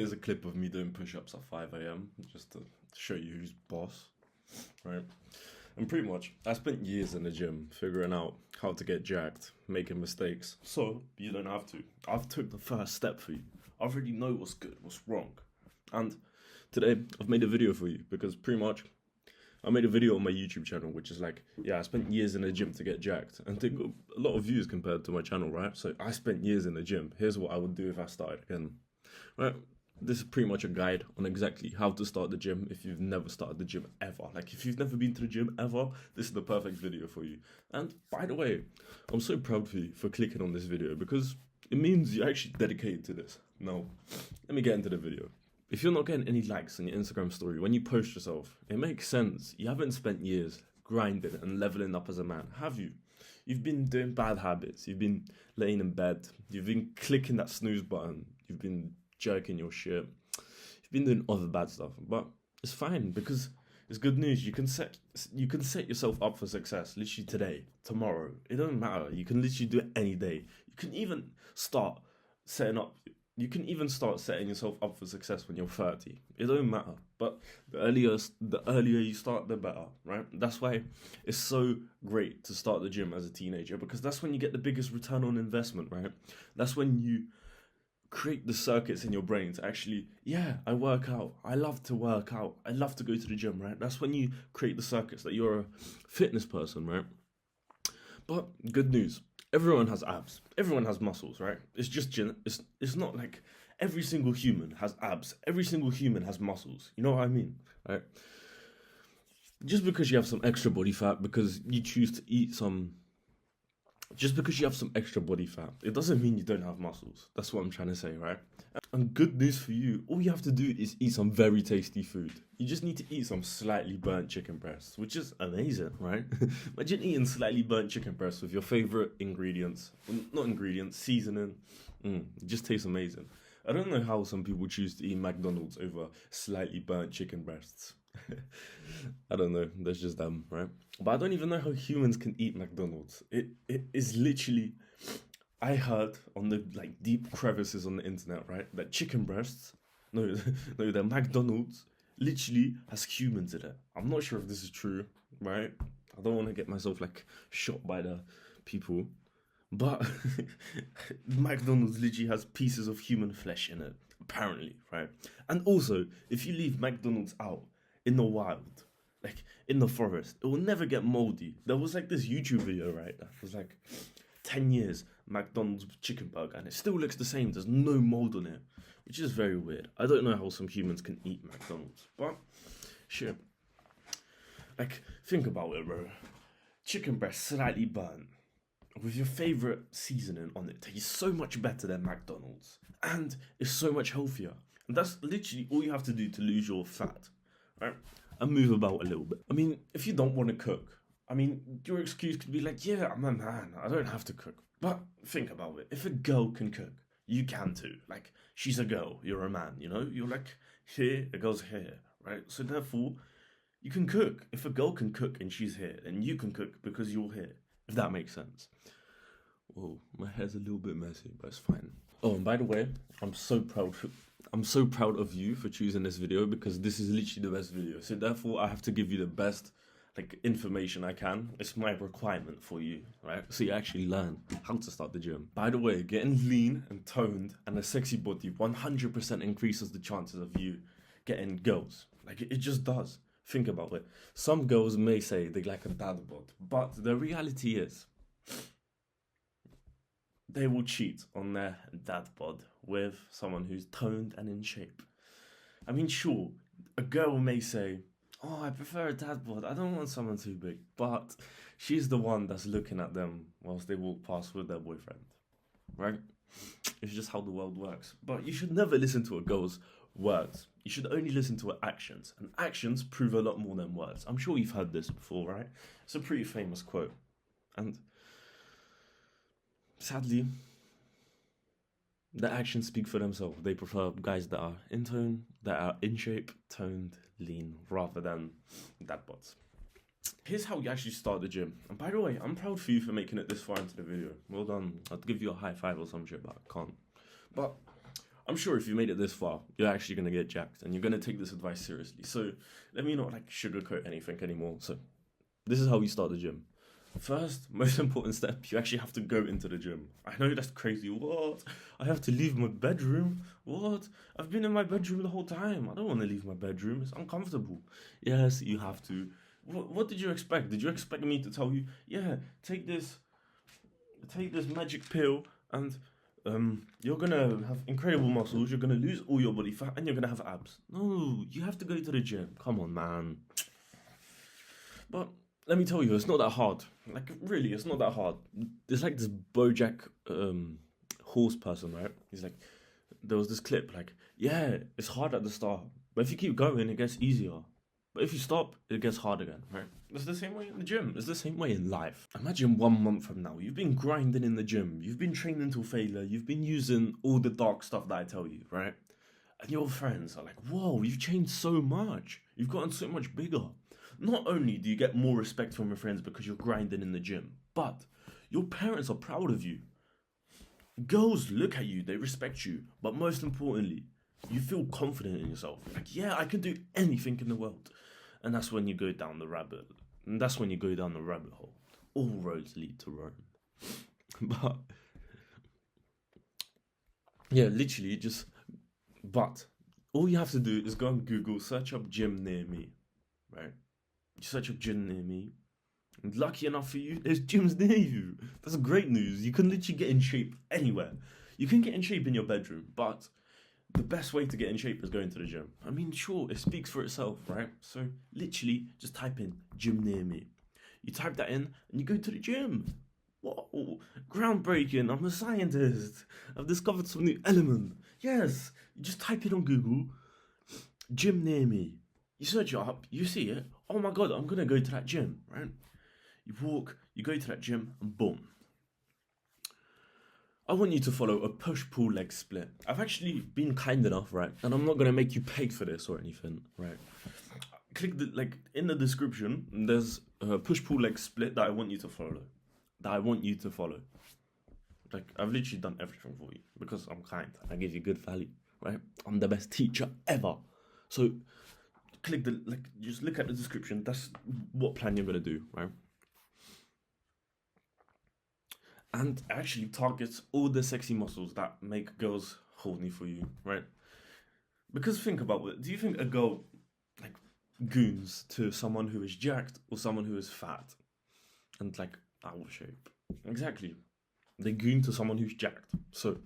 Here's a clip of me doing push-ups at 5 a.m. just to show you who's boss, right? And pretty much, I spent years in the gym figuring out how to get jacked, making mistakes. So you don't have to. I've took the first step for you. I already know what's good, what's wrong. And today, I've made a video for you because pretty much, I made a video on my YouTube channel, which is like, yeah, I spent years in the gym to get jacked. And they got a lot of views compared to my channel, right? So I spent years in the gym. Here's what I would do if I started again, right? This is pretty much a guide on exactly how to start the gym if you've never started the gym ever. Like, if you've never been to the gym ever, this is the perfect video for you. And by the way, I'm so proud of you for clicking on this video because it means you're actually dedicated to this. Now, let me get into the video. If you're not getting any likes on your Instagram story when you post yourself, it makes sense. You haven't spent years grinding and leveling up as a man, have you? You've been doing bad habits. You've been laying in bed. You've been clicking that snooze button. You've been jerking your shit. You've been doing other bad stuff, but it's fine because it's good news. You can set yourself up for success literally today, tomorrow. It doesn't matter. You can literally do it any day. You can even start setting yourself up for success when you're 30. It don't matter. But the earlier you start, the better, right? That's why it's so great to start the gym as a teenager because that's when you get the biggest return on investment, right? That's when you create the circuits in your brain to actually, yeah, I work out. I love to work out. I love to go to the gym, right? That's when you create the circuits that you're a fitness person, right? But good news. Everyone has abs. Everyone has muscles, right? It's just it's not like every single human has abs. Every single human has muscles. You know what I mean, right? Just because you have some extra body fat, because you choose to eat some. Just because you have some extra body fat, it doesn't mean you don't have muscles. That's what I'm trying to say, right? And good news for you, all you have to do is eat some very tasty food. You just need to eat some slightly burnt chicken breasts, which is amazing, right? Imagine eating slightly burnt chicken breasts with your favorite ingredients. Not ingredients, seasoning. It just tastes amazing. I don't know how some people choose to eat McDonald's over slightly burnt chicken breasts. I don't know, that's just them, right? But I don't even know how humans can eat McDonald's. It is literally, I heard on the like deep crevices on the internet, right, that chicken breasts, that McDonald's literally has humans in it. I'm not sure if this is true, right? I don't want to get myself like shot by the people, but McDonald's literally has pieces of human flesh in it, apparently, right? And also, if you leave McDonald's out in the wild, like in the forest, it will never get moldy. There was like this YouTube video, right, that was like 10 years McDonald's chicken burger and it still looks the same. There's no mold on it, which is very weird. I don't know how some humans can eat McDonald's, but shit. Like, think about it, bro. Chicken breast slightly burnt with your favorite seasoning on it tastes so much better than McDonald's and it's so much healthier. And that's literally all you have to do to lose your fat, right? And move about a little bit. I mean, if you don't want to cook, I mean, your excuse could be like, yeah, I'm a man, I don't have to cook. But think about it. If a girl can cook, you can too. Like, she's a girl, you're a man, you know? You're like, here, a girl's here, right? So therefore, you can cook. If a girl can cook and she's here, then you can cook because you're here. If that makes sense. Whoa, my hair's a little bit messy, but it's fine. Oh, and by the way, I'm so proud of you for choosing this video because this is literally the best video. So therefore, I have to give you the best information I can. It's my requirement for you, right? So you actually learn how to start the gym. By the way, getting lean and toned and a sexy body 100% increases the chances of you getting girls. Like, it just does. Think about it. Some girls may say they like a dad bod, but the reality is they will cheat on their dad bod with someone who's toned and in shape. I mean, sure, a girl may say, oh, I prefer a dad bod, I don't want someone too big, but she's the one that's looking at them whilst they walk past with their boyfriend, right? It's just how the world works. But you should never listen to a girl's words. You should only listen to her actions, and actions prove a lot more than words. I'm sure you've heard this before, right? It's a pretty famous quote, and sadly, the actions speak for themselves. They prefer guys that are in tone, that are in shape, toned, lean, rather than dad bods. Here's how you actually start the gym. And by the way, I'm proud for you for making it this far into the video. Well done. I'd give you a high five or some shit, but I can't. But I'm sure if you made it this far, you're actually going to get jacked and you're going to take this advice seriously. So let me not like sugarcoat anything anymore. So this is how we start the gym. First, most important step, you actually have to go into the gym. I know that's crazy. What? I have to leave my bedroom? What? I've been in my bedroom the whole time. I don't want to leave my bedroom. It's uncomfortable. Yes, you have to. What did you expect? Did you expect me to tell you, yeah, take this magic pill and you're gonna have incredible muscles, you're gonna lose all your body fat, and you're gonna have abs? No, you have to go to the gym. Come on, man. But let me tell you, it's not that hard. Like, really, it's not that hard. There's like this BoJack horse person, right? He's like, there was this clip, like, yeah, it's hard at the start, but if you keep going, it gets easier. But if you stop, it gets hard again, right? It's the same way in the gym. It's the same way in life. Imagine 1 month from now, you've been grinding in the gym. You've been training till failure. You've been using all the dark stuff that I tell you, right? And your friends are like, whoa, you've changed so much. You've gotten so much bigger. Not only do you get more respect from your friends because you're grinding in the gym, but your parents are proud of you. Girls look at you, they respect you. But most importantly, you feel confident in yourself. Like, yeah, I can do anything in the world. And that's when you go down the rabbit. And that's when you go down the rabbit hole. All roads lead to Rome. But yeah, literally but all you have to do is go on Google, search up gym near me, right? You search up gym near me. And lucky enough for you, there's gyms near you. That's great news. You can literally get in shape anywhere. You can get in shape in your bedroom, but the best way to get in shape is going to the gym. I mean, sure, it speaks for itself, right? So literally just type in gym near me. You type that in and you go to the gym. Whoa, groundbreaking. I'm a scientist. I've discovered some new element. Yes, you just type it on Google, gym near me. You search it up, you see it. Oh my God, I'm going to go to that gym, right? You walk, you go to that gym, and boom. I want you to follow a push-pull leg split. I've actually been kind enough, right? And I'm not going to make you pay for this or anything, right? Click in the description, there's a push-pull leg split that I want you to follow. Like, I've literally done everything for you because I'm kind. I give you good value, right? I'm the best teacher ever. So just look at the description. That's what plan you're going to do, right? And actually targets all the sexy muscles that make girls horny for you, right? Because think about it. Do you think a girl like goons to someone who is jacked or someone who is fat and like out of shape? Exactly. They goon to someone who's jacked. So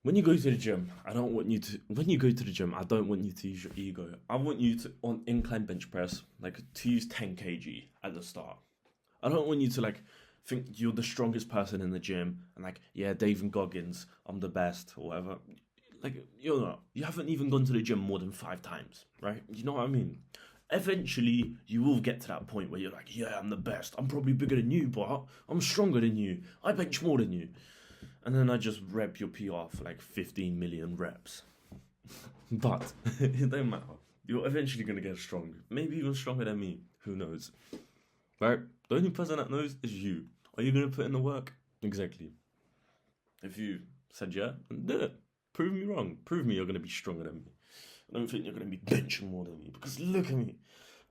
when you go to the gym, when you go to the gym, I don't want you to use your ego. I want you to, on incline bench press, like to use 10 kg at the start. I don't want you to like think you're the strongest person in the gym and like, yeah, David Goggins, I'm the best or whatever. Like, you're not. You haven't even gone to the gym more than 5 times, right? You know what I mean? Eventually, you will get to that point where you're like, yeah, I'm the best. I'm probably bigger than you, but I'm stronger than you. I bench more than you. And then I just rep your PR for like 15 million reps. But it don't matter. You're eventually going to get strong. Maybe even stronger than me. Who knows? Right? The only person that knows is you. Are you going to put in the work? Exactly. If you said yeah, then do it. Prove me wrong. Prove me you're going to be stronger than me. I don't think you're going to be benching more than me. Because look at me.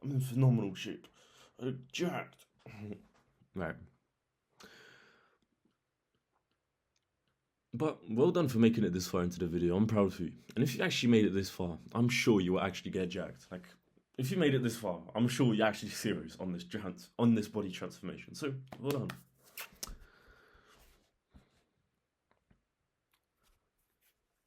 I'm in phenomenal shape. I'm jacked. Right. But well done for making it this far into the video. I'm proud of you. And if you actually made it this far, I'm sure you will actually get jacked. Like, if you made it this far, I'm sure you're actually serious on this body transformation. So, well done.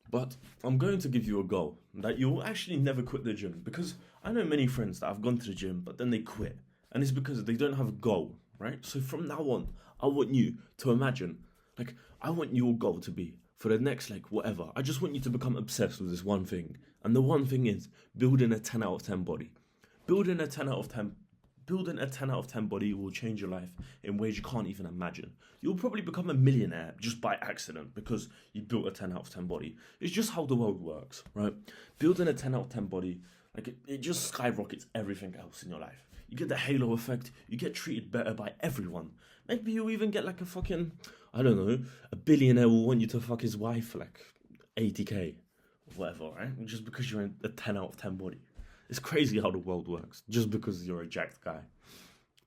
But I'm going to give you a goal that you'll actually never quit the gym. Because I know many friends that have gone to the gym, but then they quit. And it's because they don't have a goal, right? So from now on, I want you to imagine, like, I want your goal to be, for the next, like, whatever, I just want you to become obsessed with this one thing. And the one thing is building a 10 out of 10 body. Building a 10 out of 10 body will change your life in ways you can't even imagine. You'll probably become a millionaire just by accident because you built a 10 out of 10 body. It's just how the world works, right? Building a 10 out of 10 body, like, it just skyrockets everything else in your life. You get the halo effect, you get treated better by everyone. Maybe you even get like a fucking, I don't know, a billionaire will want you to fuck his wife for like 80k or whatever, right? Just because you're in a 10 out of 10 body. It's crazy how the world works, just because you're a jacked guy.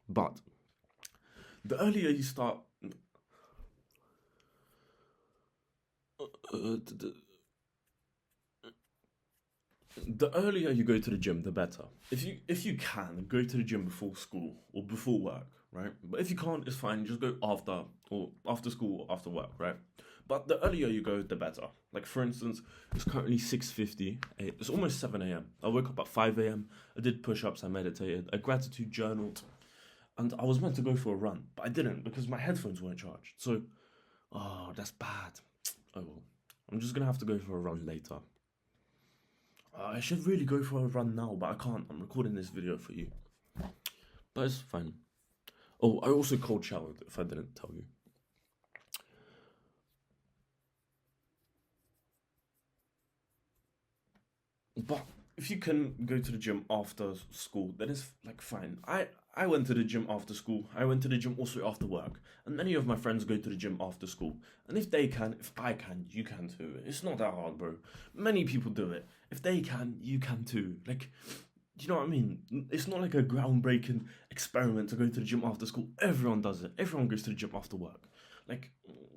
But the earlier you start, the earlier you go to the gym, the better. If you can, go to the gym before school or before work, right? But if you can't, it's fine. Just go after school or after work, right? But the earlier you go, the better. Like for instance, it's currently 6:50. It's almost 7 a.m. I woke up at 5 a.m. I did push-ups. I meditated. I gratitude journaled, and I was meant to go for a run, but I didn't because my headphones weren't charged. So, oh, that's bad. Oh well. I'm just gonna have to go for a run later. I should really go for a run now, but I can't. I'm recording this video for you. But it's fine. Oh, I also cold showered, if I didn't tell you. But if you can go to the gym after school, then it's like fine. I went to the gym after school. I went to the gym also after work. And many of my friends go to the gym after school. And if they can, if I can, you can too. It's not that hard, bro. Many people do it. If they can, you can too. Like, do you know what I mean? It's not like a groundbreaking experiment to go to the gym after school. Everyone does it. Everyone goes to the gym after work. Like,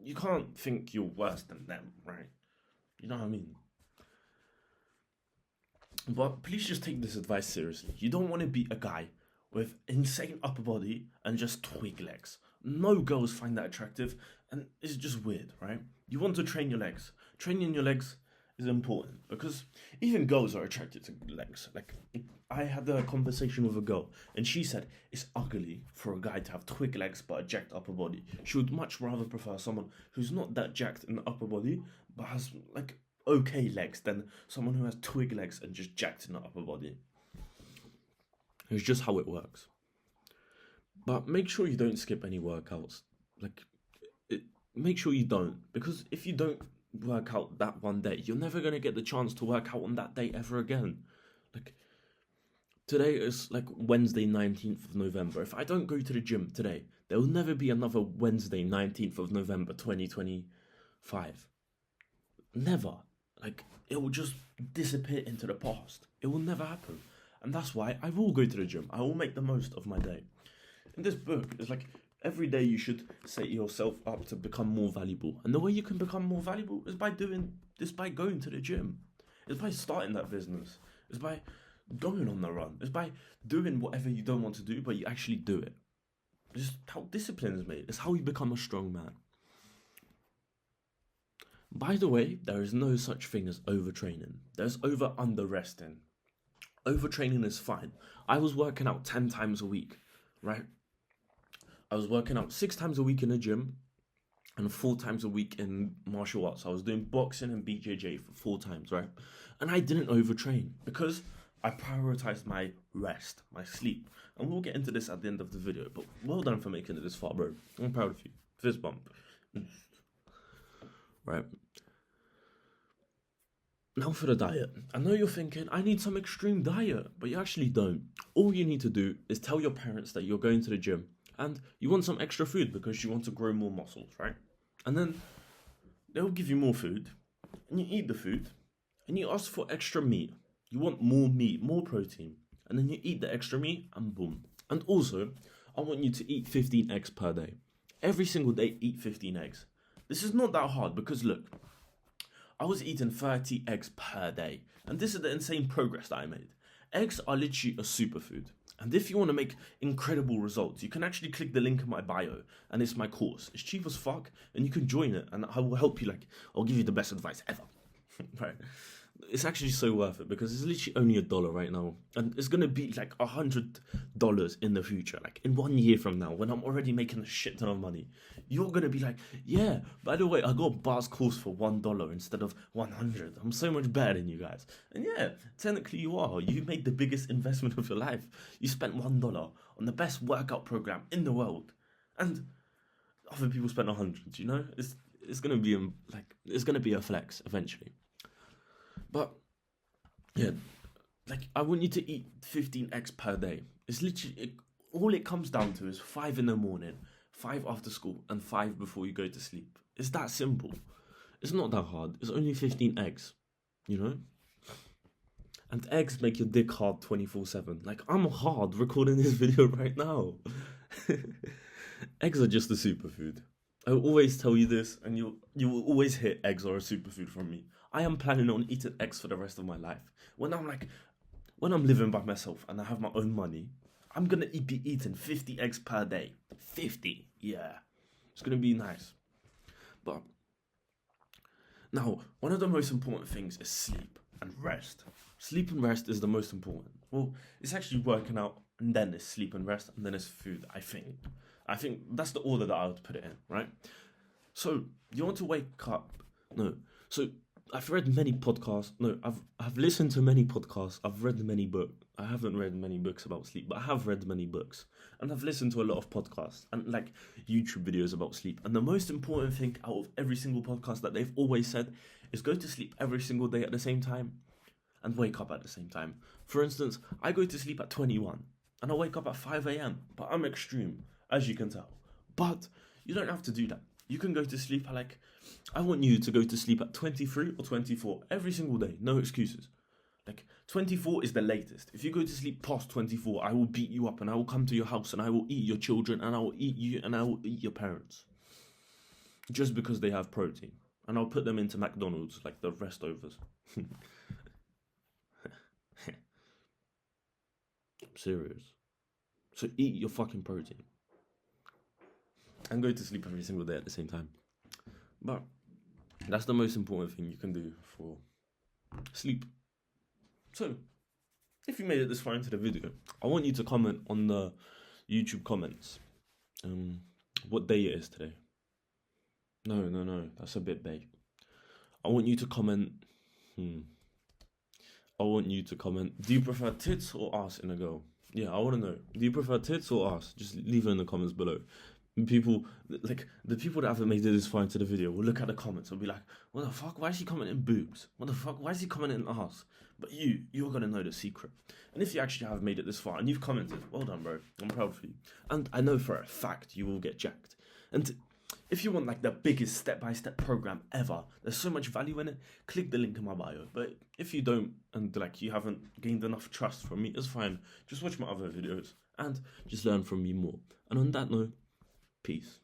you can't think you're worse than them, right? You know what I mean? But please just take this advice seriously. You don't want to be a guy with insane upper body and just twig legs. No girls find that attractive, and it's just weird, right? You want to train your legs. Training your legs is important because even girls are attracted to legs. Like, I had a conversation with a girl, and she said it's ugly for a guy to have twig legs but a jacked upper body. She would much rather prefer someone who's not that jacked in the upper body but has like okay legs than someone who has twig legs and just jacked in the upper body. It's just how it works. But make sure you don't skip any workouts. Make sure you don't, because if you don't work out that one day, you're never going to get the chance to work out on that day ever again. Like, today is like Wednesday 19th of November. If I don't go to the gym today, there will never be another Wednesday 19th of November 2025. Never. Like, it will just disappear into the past. It will never happen. And that's why I will go to the gym. I will make the most of my day. In this book, it's like every day you should set yourself up to become more valuable. And the way you can become more valuable is by going to the gym. It's by starting that business. It's by going on the run. It's by doing whatever you don't want to do, but you actually do it. It's just how discipline is made. It's how you become a strong man. By the way, there is no such thing as overtraining. There's under resting. Overtraining is fine. I was working out 10 times a week, right? I was working out 6 times a week in the gym and 4 times a week in martial arts. I was doing boxing and BJJ for 4 times, right? And I didn't overtrain because I prioritized my rest, my sleep. And we'll get into this at the end of the video, but well done for making it this far, bro. I'm proud of you. Fist bump. Right. Now for the diet. I know you're thinking, I need some extreme diet, but you actually don't. All you need to do is tell your parents that you're going to the gym and you want some extra food because you want to grow more muscles, right? And then they'll give you more food, and you eat the food, and you ask for extra meat. You want more meat, more protein, and then you eat the extra meat, and boom. And also, I want you to eat 15 eggs per day. Every single day, eat 15 eggs. This is not that hard because look, I was eating 30 eggs per day, and this is the insane progress that I made. Eggs are literally a superfood, and if you want to make incredible results, you can actually click the link in my bio, and it's my course. It's cheap as fuck, and you can join it, and I will help you. I'll give you the best advice ever. Right? It's actually so worth it because it's literally only $1 right now, and it's gonna be like $100 in the future. Like in 1 year from now, when I'm already making a shit ton of money, you're gonna be like, yeah, by the way, I got a Bars course for $1 instead of 100. I'm so much better than you guys. And yeah, technically you are. You made the biggest investment of your life. You spent $1 on the best workout program in the world, and other people spent 100. You know, it's gonna be it's gonna be a flex eventually. But yeah, I want you to eat 15 eggs per day. It's literally all it comes down to is 5 in the morning. 5 after school, and 5 before you go to sleep. It's that simple. It's not that hard. It's only 15 eggs, you know? And eggs make your dick hard 24/7. Like, I'm hard recording this video right now. Eggs are just a superfood. I will always tell you this, and you will always hear eggs are a superfood from me. I am planning on eating eggs for the rest of my life. When I'm living by myself and I have my own money, I'm gonna be eating 50 eggs per day. 50, yeah. It's gonna be nice. But now, one of the most important things is sleep and rest. Sleep and rest is the most important. Well, it's actually working out, and then it's sleep and rest, and then it's food, I think. I think that's the order that I would put it in, right? So, you want to wake up. No. So, I've read many podcasts. No, I've listened to many podcasts. I've read many books. I haven't read many books about sleep, but I have read many books. And I've listened to a lot of podcasts and like YouTube videos about sleep. And the most important thing out of every single podcast that they've always said is go to sleep every single day at the same time and wake up at the same time. For instance, I go to sleep at 21 and I wake up at 5 a.m. But I'm extreme, as you can tell. But you don't have to do that. You can go to sleep at I want you to go to sleep at 23 or 24 every single day. No excuses. 24 is the latest. If you go to sleep past 24, I will beat you up and I will come to your house and I will eat your children and I will eat you and I will eat your parents. Just because they have protein. And I'll put them into McDonald's like the restovers. I'm serious. So eat your fucking protein. And go to sleep every single day at the same time. But that's the most important thing you can do for sleep. So, if you made it this far into the video, I want you to comment on the YouTube comments what day it is today. No, that's a bit bait. I want you to comment, do you prefer tits or ass in a girl? Yeah, I want to know. Do you prefer tits or ass? Just leave it in the comments below. People, the people that haven't made it this far into the video will look at the comments and be like, what the fuck, why is he commenting boobs? What the fuck, why is he commenting ass? But you're gonna know the secret. And if you actually have made it this far and you've commented, well done, bro. I'm proud for you. And I know for a fact you will get jacked. And if you want the biggest step-by-step program ever, there's so much value in it, click the link in my bio. But if you don't, and you haven't gained enough trust from me, it's fine. Just watch my other videos and just learn from me more. And on that note, peace.